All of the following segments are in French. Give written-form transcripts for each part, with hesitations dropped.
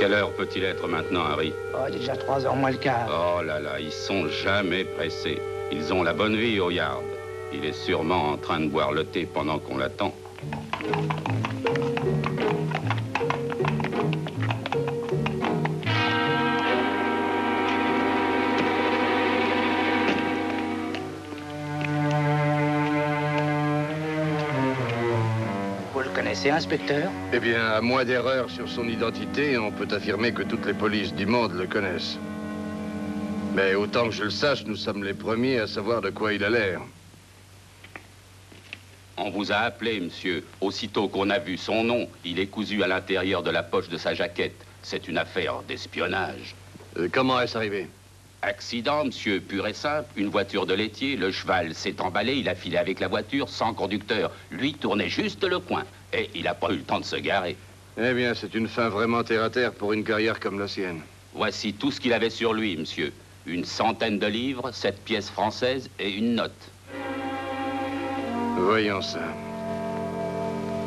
Quelle heure peut-il être maintenant, Harry? Oh, il est déjà 3 heures moins le quart. Oh là là, ils sont jamais pressés. Ils ont la bonne vie au yard. Il est sûrement en train de boire le thé pendant qu'on l'attend. Vous le connaissez, inspecteur? Eh bien, à moins d'erreur sur son identité, on peut affirmer que toutes les polices du monde le connaissent. Mais autant que je le sache, nous sommes les premiers à savoir de quoi il a l'air. On vous a appelé, monsieur. Aussitôt qu'on a vu son nom, il est cousu à l'intérieur de la poche de sa jaquette. C'est une affaire d'espionnage. Comment est-ce arrivé? Accident, monsieur, pur et simple. Une voiture de laitier, le cheval s'est emballé, il a filé avec la voiture sans conducteur. Lui tournait juste le coin et il n'a pas eu le temps de se garer. Eh bien, c'est une fin vraiment terre-à-terre pour une carrière comme la sienne. Voici tout ce qu'il avait sur lui, monsieur. Une centaine de livres, 7 pièces françaises et une note. Voyons ça.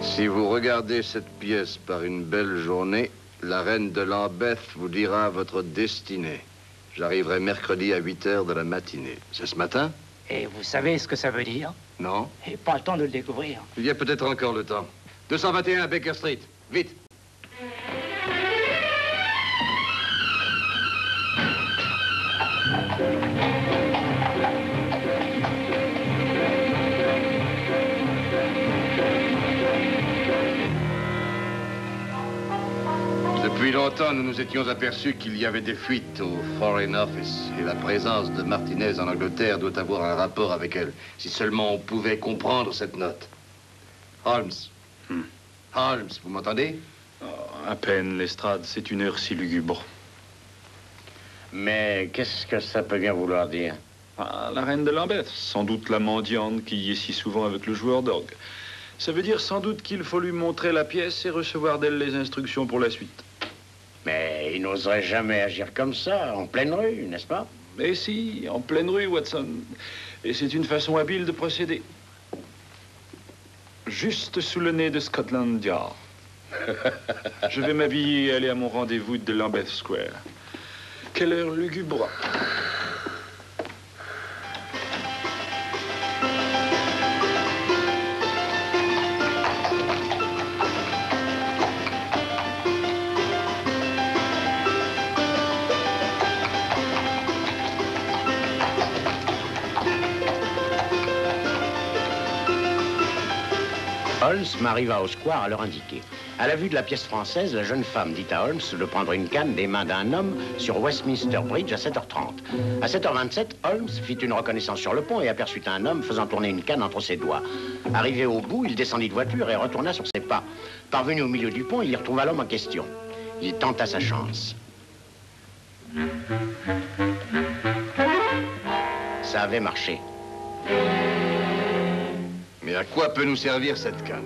Si vous regardez cette pièce par une belle journée, la reine de Lambeth vous dira votre destinée. J'arriverai mercredi à 8 h de la matinée. C'est ce matin? Et vous savez ce que ça veut dire? Non. Et pas le temps de le découvrir. Il y a peut-être encore le temps. 221 Baker Street. Vite. Depuis longtemps, nous nous étions aperçus qu'il y avait des fuites au Foreign Office. Et la présence de Martinez en Angleterre doit avoir un rapport avec elle. Si seulement on pouvait comprendre cette note. Holmes. Holmes, vous m'entendez? Oh, à peine, Lestrade. C'est une heure si lugubre. Mais qu'est-ce que ça peut bien vouloir dire? Ah, la reine de Lambeth. Sans doute la mendiante qui y est si souvent avec le joueur d'orgue. Ça veut dire sans doute qu'il faut lui montrer la pièce et recevoir d'elle les instructions pour la suite. Mais il n'oserait jamais agir comme ça, en pleine rue, n'est-ce pas? Mais si, en pleine rue, Watson. Et c'est une façon habile de procéder. Juste sous le nez de Scotland Yard. Je vais m'habiller et aller à mon rendez-vous de Lambeth Square. Quelle heure lugubre. Holmes m'arriva au square à l'heure indiquée. À la vue de la pièce française, la jeune femme dit à Holmes de prendre une canne des mains d'un homme sur Westminster Bridge à 7h30. À 7h27, Holmes fit une reconnaissance sur le pont et aperçut un homme faisant tourner une canne entre ses doigts. Arrivé au bout, il descendit de voiture et retourna sur ses pas. Parvenu au milieu du pont, il y retrouva l'homme en question. Il tenta sa chance. Ça avait marché. Mais à quoi peut nous servir cette canne?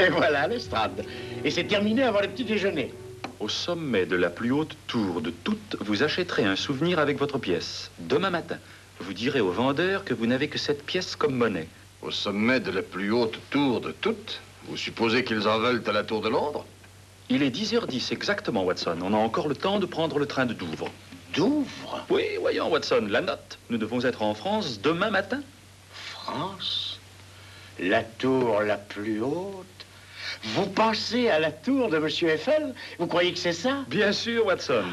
Et voilà, Lestrade. Et c'est terminé avant le petit déjeuner. Au sommet de la plus haute tour de toutes, vous achèterez un souvenir avec votre pièce. Demain matin, vous direz au vendeur que vous n'avez que cette pièce comme monnaie. Au sommet de la plus haute tour de toutes? Vous supposez qu'ils en veulent à la tour de Londres? Il est 10h10 exactement, Watson. On a encore le temps de prendre le train de Douvres. Douvres? Oui, voyons, Watson, la note. Nous devons être en France demain matin. France? La tour la plus haute? Vous pensez à la tour de Monsieur Eiffel? Vous croyez que c'est ça? Bien sûr, Watson.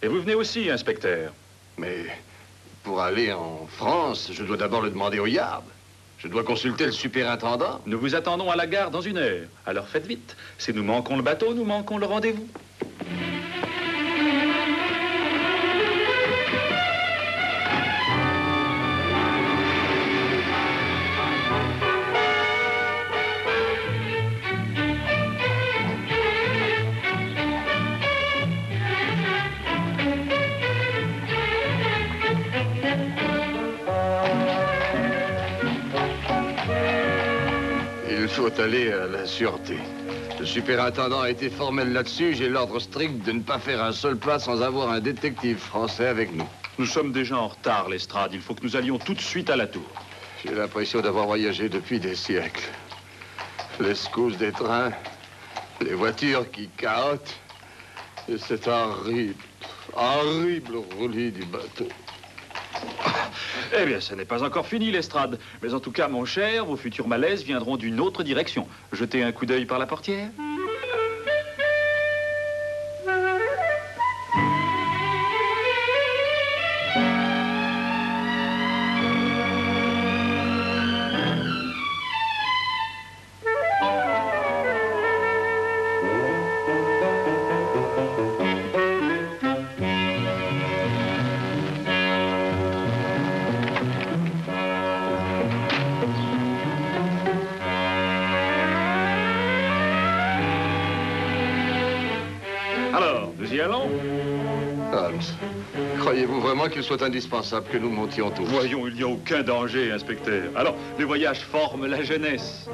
Et vous venez aussi, inspecteur. Mais pour aller en France, je dois d'abord le demander au yard. Je dois consulter le superintendant. Nous vous attendons à la gare dans 1 heure. Alors faites vite. Si nous manquons le bateau, nous manquons le rendez-vous. Il faut aller à la sûreté. Le superintendant a été formel là-dessus. J'ai l'ordre strict de ne pas faire un seul pas sans avoir un détective français avec nous. Nous sommes déjà en retard, Lestrade. Il faut que nous allions tout de suite à la tour. J'ai l'impression d'avoir voyagé depuis des siècles. L'escousse des trains, Les voitures qui carottent. Et cet horrible, horrible roulis du bateau. Eh bien, ce n'est pas encore fini, l'estrade. Mais en tout cas, mon cher, vos futurs malaises viendront d'une autre direction. Jetez un coup d'œil par la portière. Alors, nous y allons? Holmes, croyez-vous vraiment qu'il soit indispensable que nous montions tous? Voyons, il n'y a aucun danger, inspecteur. Alors, les voyages forment la jeunesse.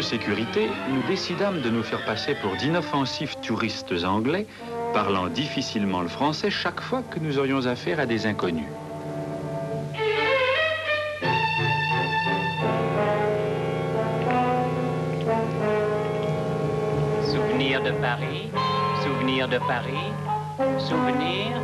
Sécurité, nous décidâmes de nous faire passer pour d'inoffensifs touristes anglais, parlant difficilement le français chaque fois que nous aurions affaire à des inconnus. Souvenir de Paris, souvenir de Paris, souvenir.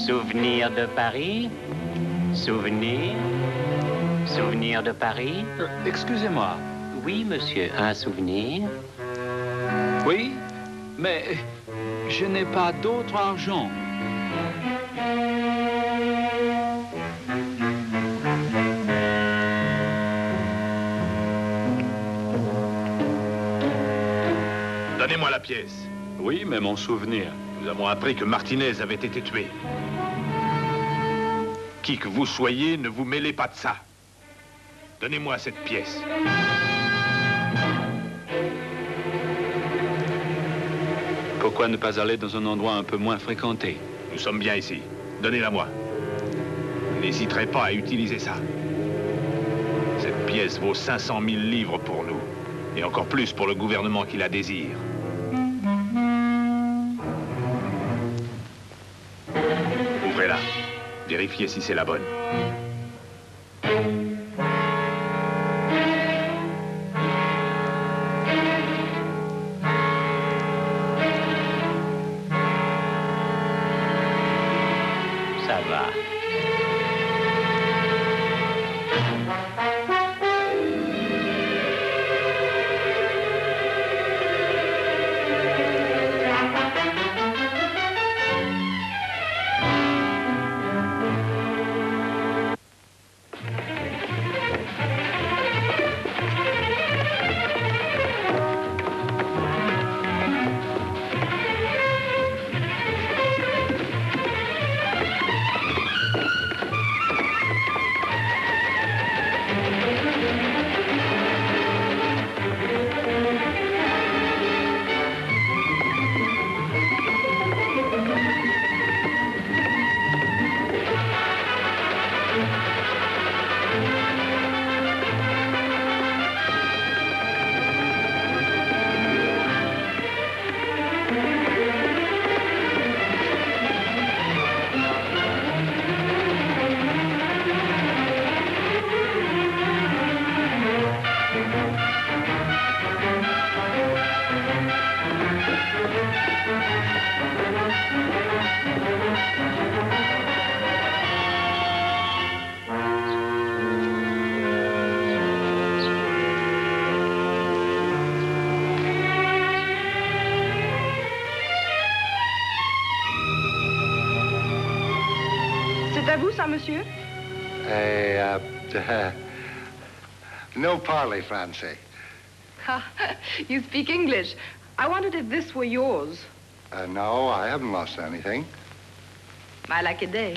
Souvenir de Paris, souvenir, souvenir de Paris. Excusez-moi. Oui, monsieur, un souvenir. Oui, mais je n'ai pas d'autre argent. Donnez-moi la pièce. Oui, mais mon souvenir. Nous avons appris que Martinez avait été tué. Qui que vous soyez, ne vous mêlez pas de ça. Donnez-moi cette pièce. Pourquoi ne pas aller dans un endroit un peu moins fréquenté? Nous sommes bien ici. Donnez-la-moi. N'hésiterez pas à utiliser ça. Cette pièce vaut 500 000 livres pour nous. Et encore plus pour le gouvernement qui la désire. Ouvrez-la. Vérifiez si c'est la bonne. Ça va. C'est à vous, ça, monsieur? No parlez français. Ha, you speak English. I wondered if this were yours. No, I haven't lost anything. I like a day.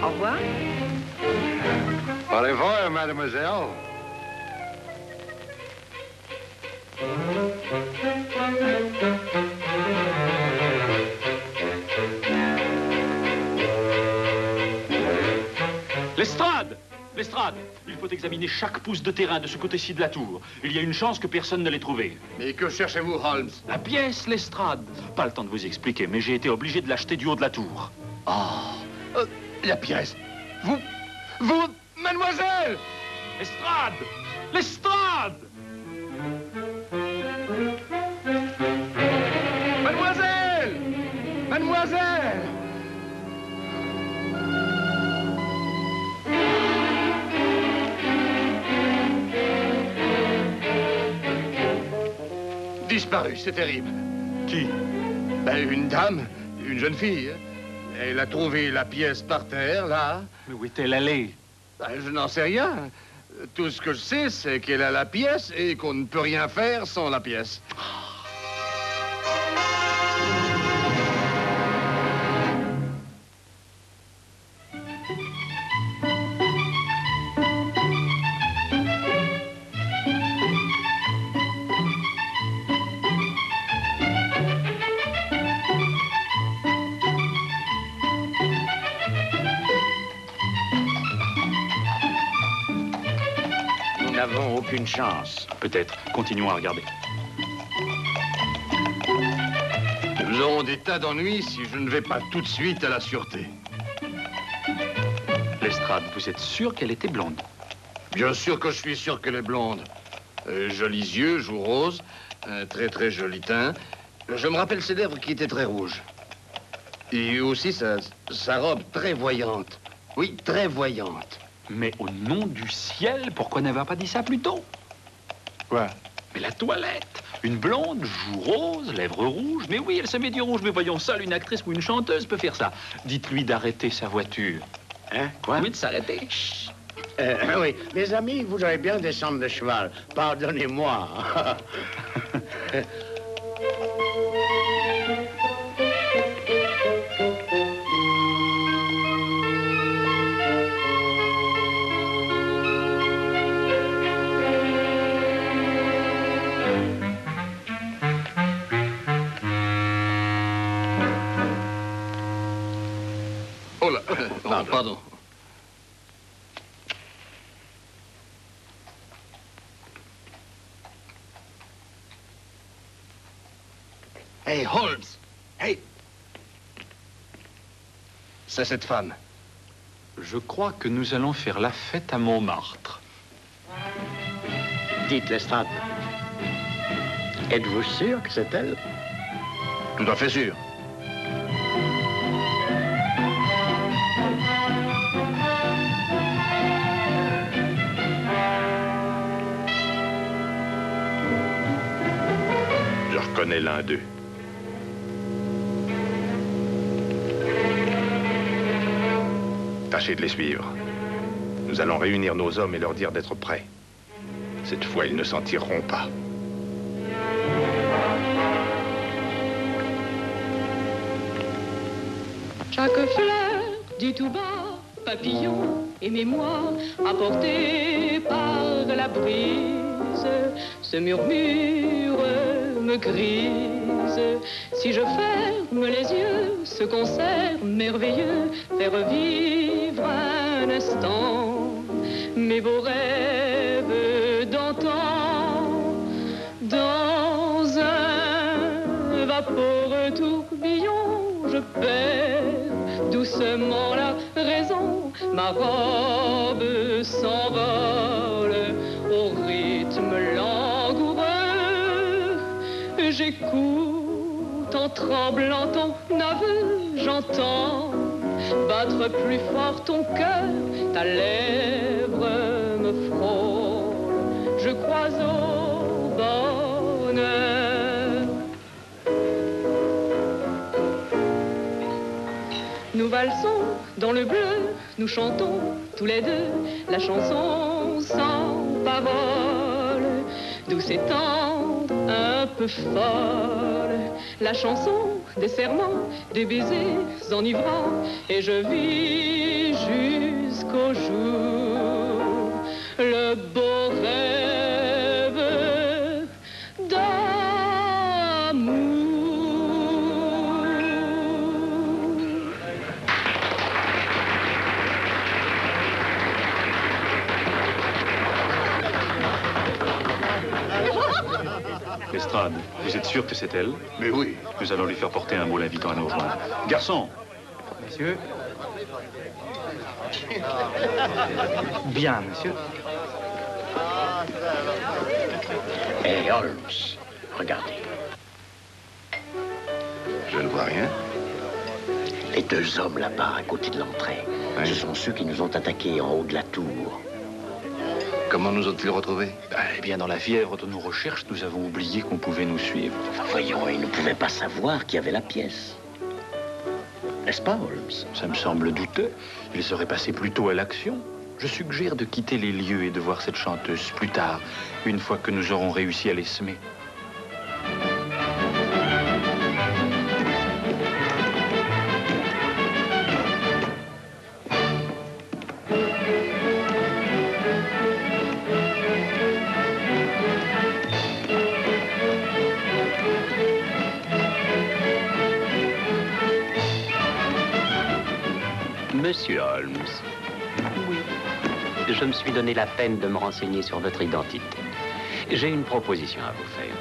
Au revoir. Au revoir, mademoiselle. Lestrade! Lestrade! Il faut examiner chaque pouce de terrain de ce côté-ci de la tour. Il y a une chance que personne ne l'ait trouvé. Mais que cherchez-vous, Holmes? La pièce, Lestrade. Pas le temps de vous expliquer, mais j'ai été obligé de l'acheter du haut de la tour. Oh, la pièce. Vous, mademoiselle! Lestrade! Lestrade! Mademoiselle! Mademoiselle! Disparu, c'est terrible. Qui? Ben, une dame, une jeune fille. Elle a trouvé la pièce par terre, là. Mais où est-elle allée? Ben, je n'en sais rien. Tout ce que je sais, c'est qu'elle a la pièce et qu'on ne peut rien faire sans la pièce. Nous n'avons aucune chance. Peut-être. Continuons à regarder. Nous aurons des tas d'ennuis si je ne vais pas tout de suite à la sûreté. Lestrade, vous êtes sûr qu'elle était blonde? Bien sûr que je suis sûr qu'elle est blonde. Jolis yeux, joues roses, un très très joli teint. Je me rappelle ses lèvres qui étaient très rouges. Et aussi sa robe très voyante. Oui, très voyante. Mais au nom du ciel, pourquoi n'avez-vous pas dit ça plus tôt? Quoi? Mais la toilette! Une blonde, joues roses, lèvres rouges. Mais oui, elle se met du rouge. Mais voyons, seule une actrice ou une chanteuse peut faire ça. Dites-lui d'arrêter sa voiture. Hein? Quoi? Oui, de s'arrêter. Oui, mes amis, vous allez bien descendre de cheval. Pardonnez-moi. Oh là, non, pardon. Hey, Holmes! Hey! C'est cette femme. Je crois que nous allons faire la fête à Montmartre. Dites, Lestrade, êtes-vous sûr que c'est elle? Tout à fait sûr. Je reconnais l'un d'eux. Tâchez de les suivre. Nous allons réunir nos hommes et leur dire d'être prêts. Cette fois, ils ne s'en tireront pas. Chaque fleur dit tout bas, papillon et mémoire, apportés par la brise, ce murmure me grise. Si je ferme les yeux, ce concert merveilleux fait revivre un instant mes beaux rêves d'antan. Dans un vaporeux tourbillon, je perds doucement la raison. Ma robe s'envole au rythme langoureux. J'écoute en tremblant ton aveu, j'entends battre plus fort ton cœur, ta lèvre me frôle, je crois au bonheur. nous valsons dans le bleu, nous chantons tous les deux la chanson sans parole, douce et tendre, un peu folle, la chanson des serments, des baisers enivrants, et je vis jusqu'au jour le beau rêve d'amour. Lestrade, vous êtes sûr que c'est elle? Mais oui. Nous allons lui faire porter un mot l'invitant à nous rejoindre. Garçon! Monsieur. Bien, monsieur. Hé, Holmes, regardez. Je ne vois rien. Les deux hommes là-bas, à côté de l'entrée, ce sont ceux qui nous ont attaqués en haut de la tour. Comment nous ont-ils retrouvés? Eh bien, dans la fièvre de nos recherches, nous avons oublié qu'on pouvait nous suivre. Enfin, voyons, ils ne pouvaient pas savoir qui avait la pièce. N'est-ce pas, Holmes? Ça me semble douteux. Ils seraient passés plus tôt à l'action. Je suggère de quitter les lieux et de voir cette chanteuse plus tard, une fois que nous aurons réussi à les semer. Monsieur Holmes. Oui. Je me suis donné la peine de me renseigner sur votre identité. J'ai une proposition à vous faire.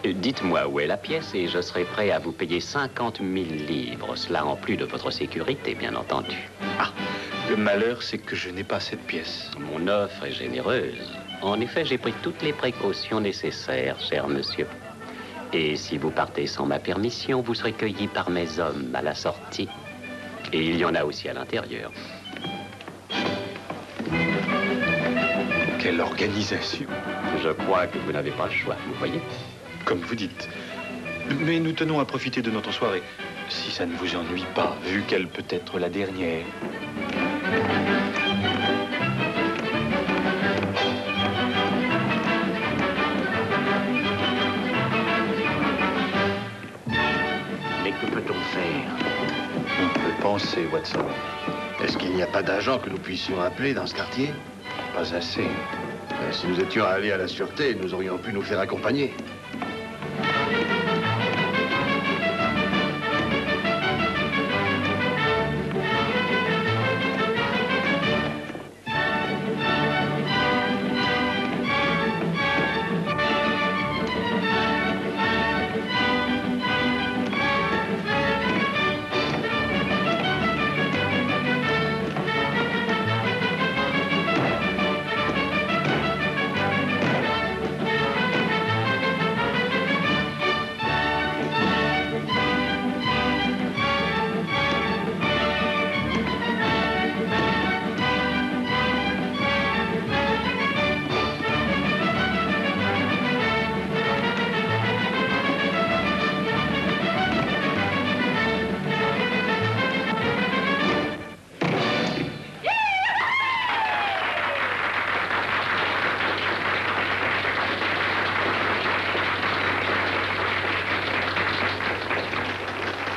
Oui. Dites-moi où est la pièce et je serai prêt à vous payer 50 000 livres. Cela en plus de votre sécurité, bien entendu. Ah, le malheur, c'est que je n'ai pas cette pièce. Mon offre est généreuse. En effet, j'ai pris toutes les précautions nécessaires, cher monsieur. Et si vous partez sans ma permission, vous serez cueilli par mes hommes à la sortie. Et il y en a aussi à l'intérieur. Quelle organisation! Je crois que vous n'avez pas le choix, vous voyez? Comme vous dites. Mais nous tenons à profiter de notre soirée. Si ça ne vous ennuie pas, vu qu'elle peut être la dernière. Mais que peut-on faire? On peut penser, Watson. Est-ce qu'il n'y a pas d'agent que nous puissions appeler dans ce quartier? Pas assez. Si nous étions allés à la sûreté, nous aurions pu nous faire accompagner.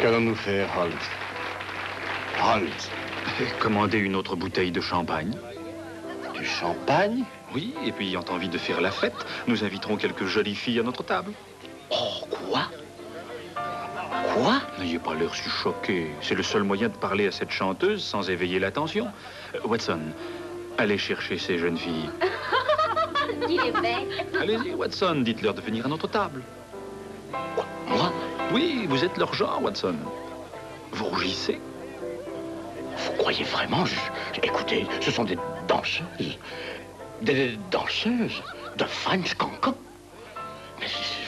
Qu'allons-nous faire, Holt? Holt? Commander une autre bouteille de champagne. Du champagne? Oui, et puis ayant envie de faire la fête, nous inviterons quelques jolies filles à notre table. Oh, quoi? Quoi? N'ayez pas l'air si choqué. C'est le seul moyen de parler à cette chanteuse sans éveiller l'attention. Watson, allez chercher ces jeunes filles. Il est bête. Allez-y, Watson, dites-leur de venir à notre table. Quoi? Moi? Oui, vous êtes leur genre, Watson. Vous rougissez? Vous croyez vraiment? Écoutez, ce sont des danseuses. Des danseuses de French Cancan. Mais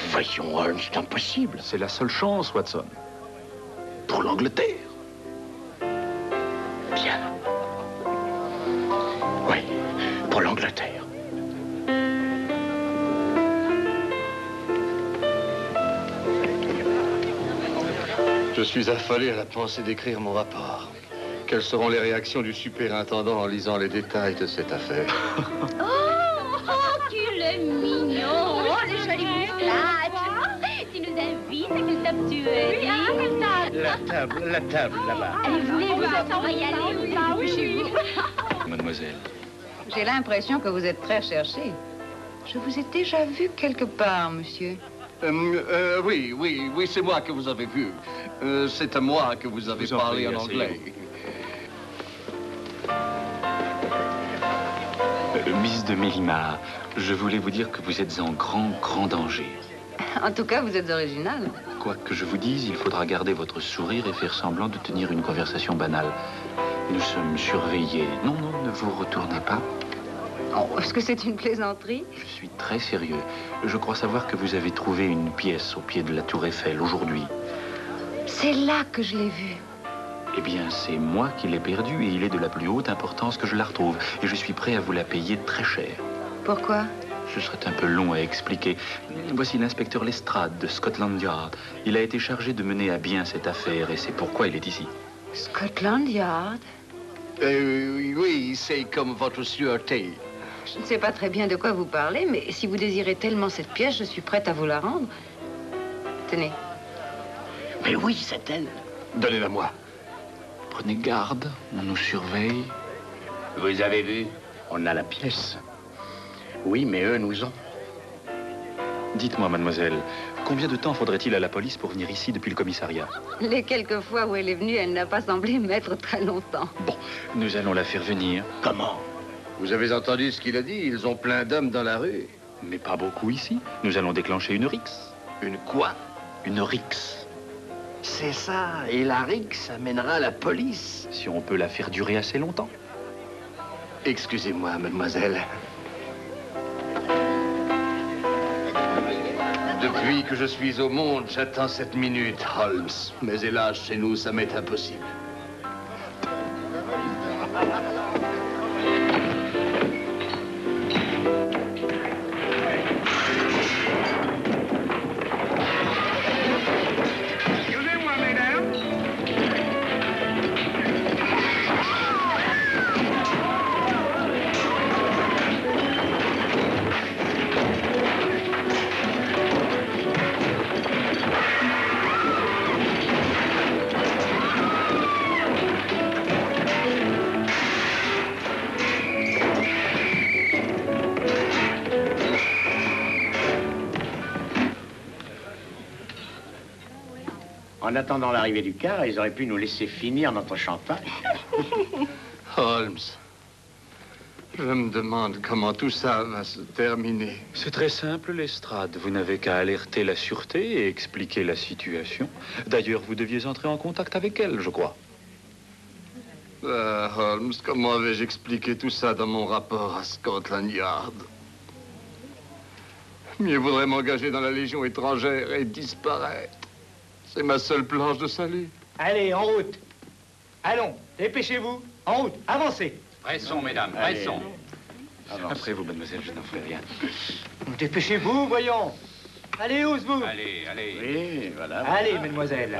voyons, Holmes, c'est impossible. C'est la seule chance, Watson. Pour l'Angleterre. Bien. Oui, pour l'Angleterre. Je Je suis affolé à la pensée d'écrire mon rapport. Quelles seront les réactions du superintendant en lisant les détails de cette affaire? Qu'il est mignon. Oh, les jolies moustaches. Tu nous invites à quelle table tu es? La table, là-bas. Allez, venez, on va y aller. Chez vous. Mademoiselle. J'ai l'impression que vous êtes très recherché. Je vous ai déjà vu quelque part, monsieur. Oui, c'est moi que vous avez vu. C'est à moi que vous avez parlé en anglais. Miss de Mélima, je voulais vous dire que vous êtes en grand danger. En tout cas, vous êtes original. Quoi que je vous dise, il faudra garder votre sourire et faire semblant de tenir une conversation banale. Nous sommes surveillés. Non, ne vous retournez pas. Oh, est-ce que c'est une plaisanterie? Je suis très sérieux. Je crois savoir que vous avez trouvé une pièce au pied de la Tour Eiffel aujourd'hui. C'est là que je l'ai vue. Eh bien, c'est moi qui l'ai perdue et il est de la plus haute importance que je la retrouve. Et je suis prêt à vous la payer très cher. Pourquoi? Ce serait un peu long à expliquer. Voici l'inspecteur Lestrade de Scotland Yard. Il a été chargé de mener à bien cette affaire et c'est pourquoi il est ici. Scotland Yard? Oui, c'est comme votre sûreté. Je ne sais pas très bien de quoi vous parlez, mais si vous désirez tellement cette pièce, je suis prête à vous la rendre. Tenez. Mais oui, c'est elle. Donnez-la moi. Prenez garde, on nous surveille. Vous avez vu? On a la pièce. Oui, mais eux nous ont. Dites-moi, mademoiselle, combien de temps faudrait-il à la police pour venir ici depuis le commissariat? Les quelques fois où elle est venue, elle n'a pas semblé mettre très longtemps. Bon, nous allons la faire venir. Comment? Vous avez entendu ce qu'il a dit? Ils ont plein d'hommes dans la rue. Mais pas beaucoup ici. Nous allons déclencher une rixe. Une quoi? Une rixe. C'est ça. Et la rixe amènera la police. Si on peut la faire durer assez longtemps. Excusez-moi, mademoiselle. Depuis que je suis au monde, j'attends cette minute, Holmes. Mais hélas, chez nous, ça m'est impossible. En attendant l'arrivée du car, ils auraient pu nous laisser finir notre champagne. Holmes, je me demande comment tout ça va se terminer. C'est très simple, Lestrade. Vous n'avez qu'à alerter la sûreté et expliquer la situation. D'ailleurs, vous deviez entrer en contact avec elle, je crois. Holmes, comment vais-je expliquer tout ça dans mon rapport à Scotland Yard? Mieux vaudrait m'engager dans la Légion étrangère et disparaître. C'est ma seule planche de salut. Allez, en route. Allons, dépêchez-vous. En route, avancez. Pressons, mesdames, pressons. Après vous, mademoiselle, je n'en ferai rien. Dépêchez-vous, voyons. Allez, ose-vous. Allez. Oui, voilà. Allez, mademoiselle.